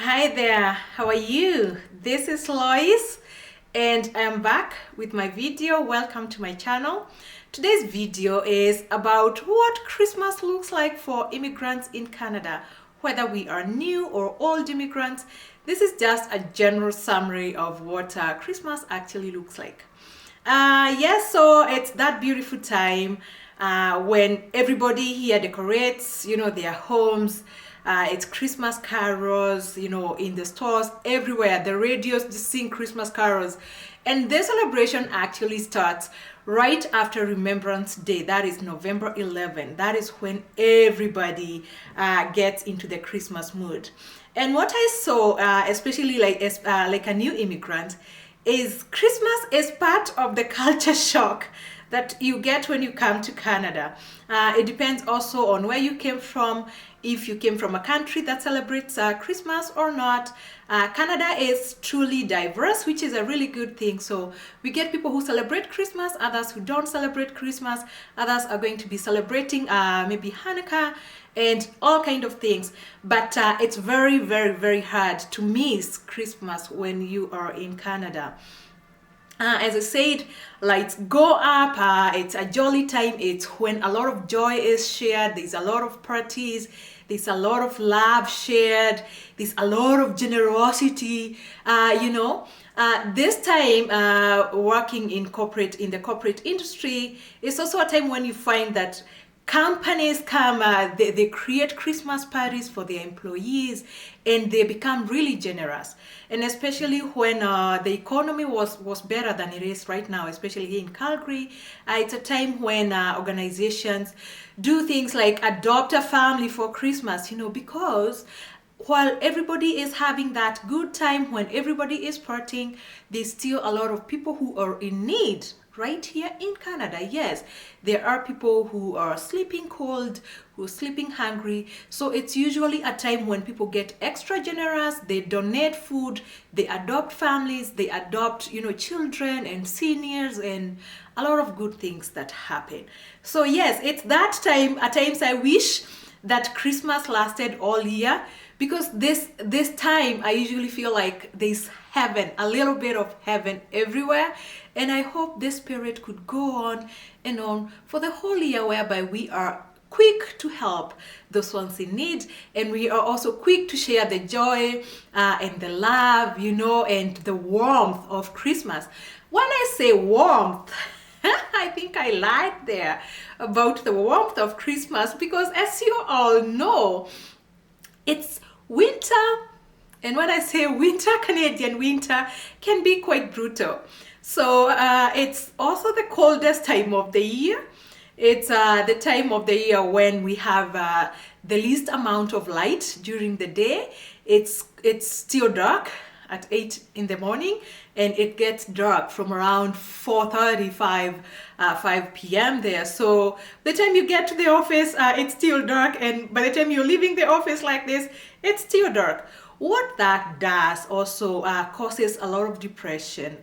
Hi there, how are you? This is Lois and I'm back with my video. Welcome to my channel. Today's video is about what Christmas looks like for immigrants in Canada, whether we are new or old immigrants. This is just a general summary of what Christmas actually looks like. Yes, so it's that beautiful time when everybody here decorates, their homes. It's Christmas carols, in the stores, everywhere. The radios just sing Christmas carols. And the celebration actually starts right after Remembrance Day. That is November 11th. That is when everybody gets into the Christmas mood. And what I saw, especially like a new immigrant, is Christmas is part of the culture shock that you get when you come to Canada. It depends also on where you came from, if you came from a country that celebrates Christmas or not. Canada is truly diverse, which is a really good thing. So we get people who celebrate Christmas, others who don't celebrate Christmas, others are going to be celebrating maybe Hanukkah and all kind of things. But it's very, very, very hard to miss Christmas when you are in Canada. As I said, lights go up, it's a jolly time. It's when a lot of joy is shared. There's a lot of parties, there's a lot of love shared, there's a lot of generosity. This time working in the corporate industry is also a time when you find that companies come, they create Christmas parties for their employees and they become really generous. And especially when the economy was better than it is right now, especially here in Calgary, it's a time when organizations do things like adopt a family for Christmas, because while everybody is having that good time, when everybody is partying, there's still a lot of people who are in need right here in Canada. Yes, there are people who are sleeping cold, who are sleeping hungry. So it's usually a time when people get extra generous. They donate food, they adopt families, they adopt, children and seniors, and a lot of good things that happen. So yes, it's that time. At times I wish that Christmas lasted all year, because this time I usually feel like there's heaven, a little bit of heaven everywhere. And I hope this spirit could go on and on for the whole year, whereby we are quick to help those ones in need, and we are also quick to share the joy and the love, and the warmth of Christmas. When I say warmth, I think I lied there about the warmth of Christmas, because as you all know, it's winter. And when I say winter, Canadian winter can be quite brutal. So it's also the coldest time of the year. It's the time of the year when we have the least amount of light during the day. It's still dark at 8 in the morning, and it gets dark from around 4:30, 5 p.m. there. So the time you get to the office, it's still dark, and by the time you're leaving the office like this, it's still dark. What that does also causes a lot of depression.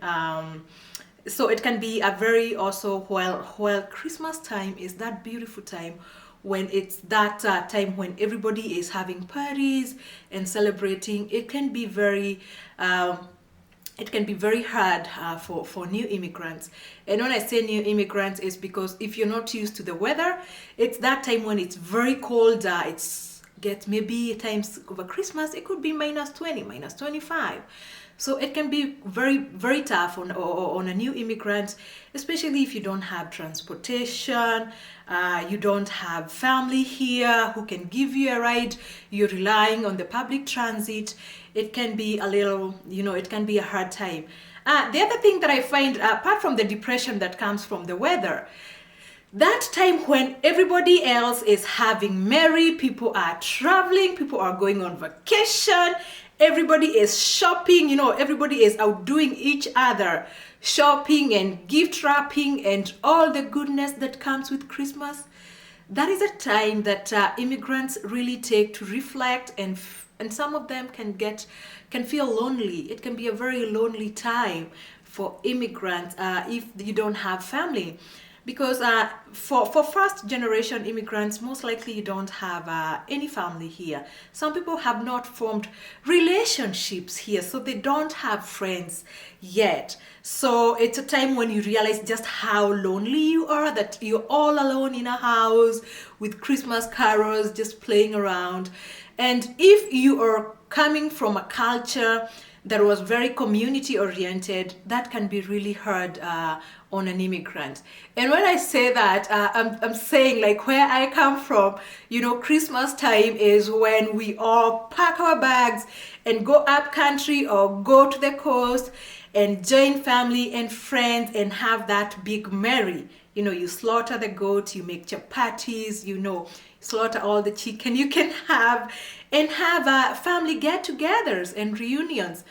So it can be a very also, while Christmas time is that beautiful time, when it's that time when everybody is having parties and celebrating, it can be very hard for new immigrants. And when I say new immigrants, it's because if you're not used to the weather, it's that time when it's very cold. Gets maybe times over Christmas, it could be -20, -25. So it can be very, very tough on a new immigrant, especially if you don't have transportation, you don't have family here who can give you a ride, you're relying on the public transit. It can be a little, it can be a hard time. The other thing that I find, apart from the depression that comes from the weather, that time when everybody else is having merry, people are traveling, people are going on vacation, everybody is shopping, everybody is outdoing each other, shopping and gift wrapping and all the goodness that comes with Christmas. That is a time that immigrants really take to reflect, and some of them can feel lonely. It can be a very lonely time for immigrants if you don't have family. because for first generation immigrants, most likely you don't have any family here. Some people have not formed relationships here, so they don't have friends yet. So it's a time when you realize just how lonely you are, that you're all alone in a house with Christmas carols just playing around. And if you are coming from a culture that was very community oriented, that can be really hard on an immigrant. And when I say that, I'm saying, like, where I come from, Christmas time is when we all pack our bags and go up country or go to the coast and join family and friends and have that big merry. You slaughter the goat, you make chapatis, slaughter all the chicken you can have, and have family get-togethers and reunions.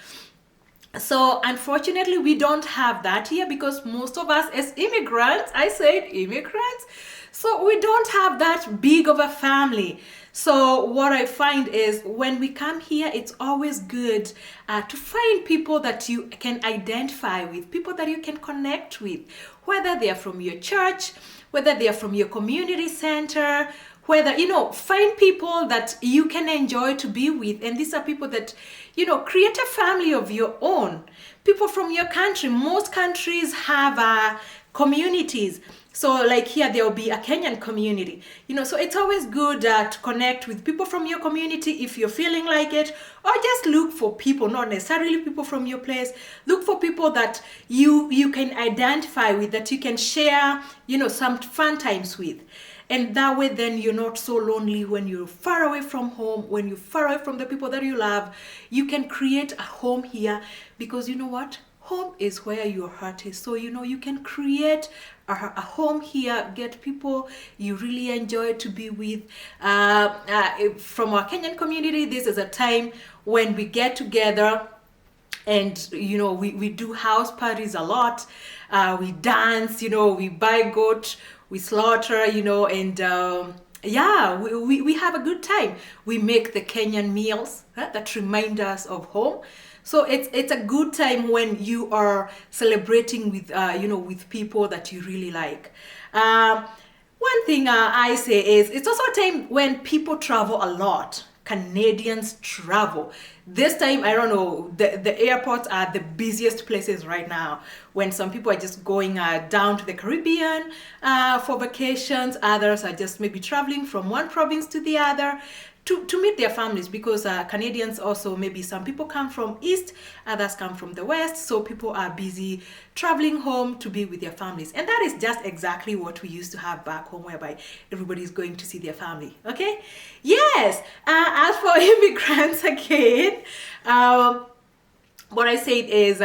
So unfortunately, we don't have that here because most of us as immigrants, I said immigrants, so we don't have that big of a family. So what I find is when we come here, it's always good to find people that you can identify with, people that you can connect with, whether they are from your church, whether they are from your community center, whether, find people that you can enjoy to be with. And these are people that, create a family of your own. People from your country. Most countries have communities. So like here, there will be a Kenyan community, so it's always good to connect with people from your community if you're feeling like it, or just look for people, not necessarily people from your place. Look for people that you can identify with, that you can share, some fun times with. And that way, then you're not so lonely when you're far away from home, when you're far away from the people that you love. You can create a home here because you know what? Home is where your heart is. So, you can create a home here, get people you really enjoy to be with. From our Kenyan community, this is a time when we get together and, we do house parties a lot. We dance, we buy goat, we slaughter, and we have a good time. We make the Kenyan meals that remind us of home. So it's a good time when you are celebrating with with people that you really like. One thing I say is it's also a time when people travel a lot. Canadians travel. This time, I don't know, the airports are the busiest places right now, when some people are just going down to the Caribbean for vacations. Others are just maybe traveling from one province to the other to meet their families, because Canadians also, maybe some people come from east, others come from the west, so people are busy traveling home to be with their families. And that is just exactly what we used to have back home, whereby everybody is going to see their family. Okay, yes. As for immigrants, again, what I said is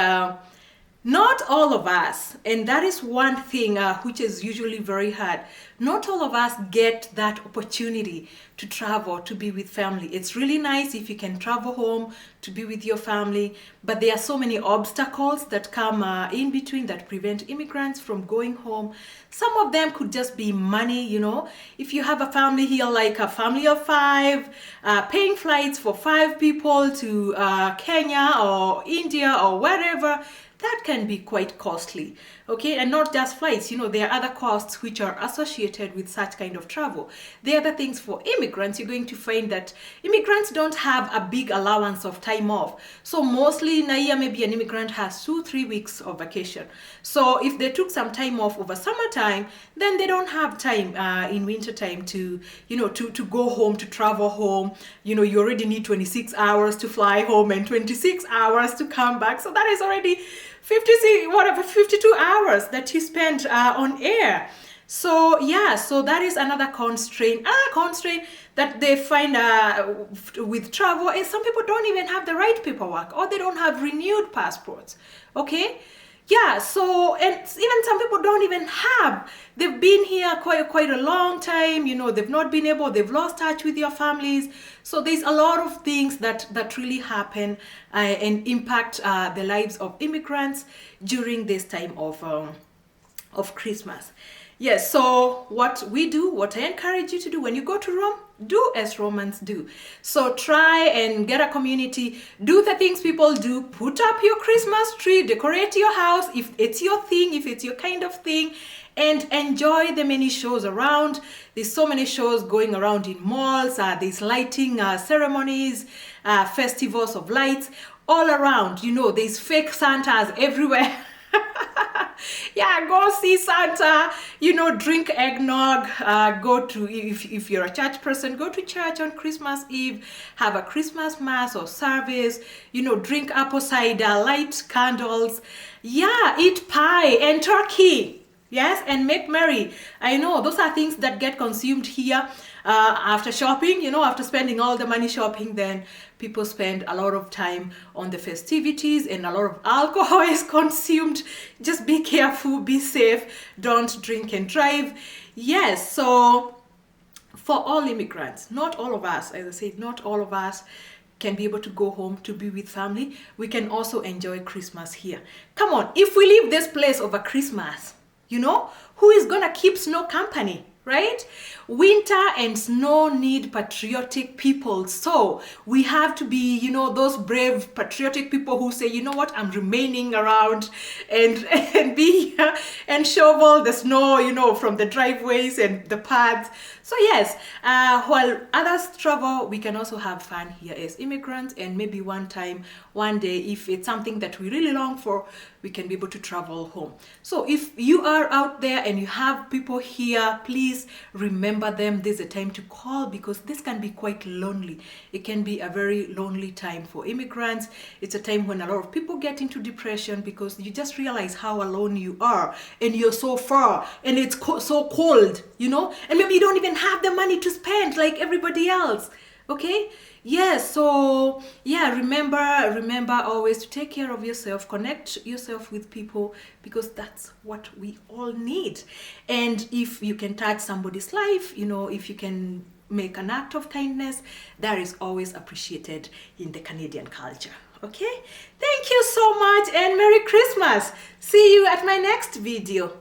not all of us, and that is one thing which is usually very hard, not all of us get that opportunity to travel, to be with family. It's really nice if you can travel home to be with your family, but there are so many obstacles that come in between that prevent immigrants from going home. Some of them could just be money, If you have a family here, like a family of 5, paying flights for 5 people to Kenya or India or wherever, that can be quite costly, okay? And not just flights, there are other costs which are associated with such kind of travel. The other things for immigrants, you're going to find that immigrants don't have a big allowance of time off. So mostly in a year, maybe an immigrant has 2-3 weeks of vacation. So if they took some time off over summertime, then they don't have time in winter time to go home, to travel home. You already need 26 hours to fly home and 26 hours to come back. So that is already 52 hours that you spent on air. So so that is another constraint. Another constraint that they find with travel is some people don't even have the right paperwork, or they don't have renewed passports. Okay, so, and even some people don't even have, they've been here quite a long time, they've not been able, they've lost touch with your families. So there's a lot of things that really happen and impact the lives of immigrants during this time of Christmas. Yes, so what I encourage you to do when you go to Rome, do as Romans do. So try and get a community, do the things people do, put up your Christmas tree, decorate your house if it's your thing, if it's your kind of thing, and enjoy the many shows around. There's so many shows going around in malls, there's lighting ceremonies, festivals of lights all around. You know, there's fake Santas everywhere. Yeah, go see Santa, you know, drink eggnog, go to, if you're a church person, go to church on Christmas Eve, have a Christmas mass or service, you know, drink apple cider, light candles, yeah, eat pie and turkey. Yes, and make merry. I know those are things that get consumed here after shopping, you know, after spending all the money shopping, then people spend a lot of time on the festivities and a lot of alcohol is consumed. Just be careful, be safe, don't drink and drive. Yes, so for all immigrants, not all of us, as I said, not all of us can be able to go home to be with family. We can also enjoy Christmas here. Come on, if we leave this place over Christmas, you know, who is gonna keep snow company, right? Winter and snow need patriotic people. So we have to be, you know, those brave patriotic people who say, you know what, I'm remaining around and be here and shovel the snow, you know, from the driveways and the paths. So yes, while others travel, we can also have fun here as immigrants, and maybe one day, if it's something that we really long for, we can be able to travel home. So if you are out there and you have people here, please remember them. There's a time to call, because this can be quite lonely. It can be a very lonely time for immigrants. It's a time when a lot of people get into depression because you just realize how alone you are, and you're so far, and it's so cold, you know, and maybe you don't even have the money to spend like everybody else. Okay, yes, so yeah, remember always to take care of yourself, connect yourself with people, because that's what we all need. And if you can touch somebody's life, you know, if you can make an act of kindness, that is always appreciated in the Canadian culture. Okay, thank you so much and Merry Christmas. See you at my next video.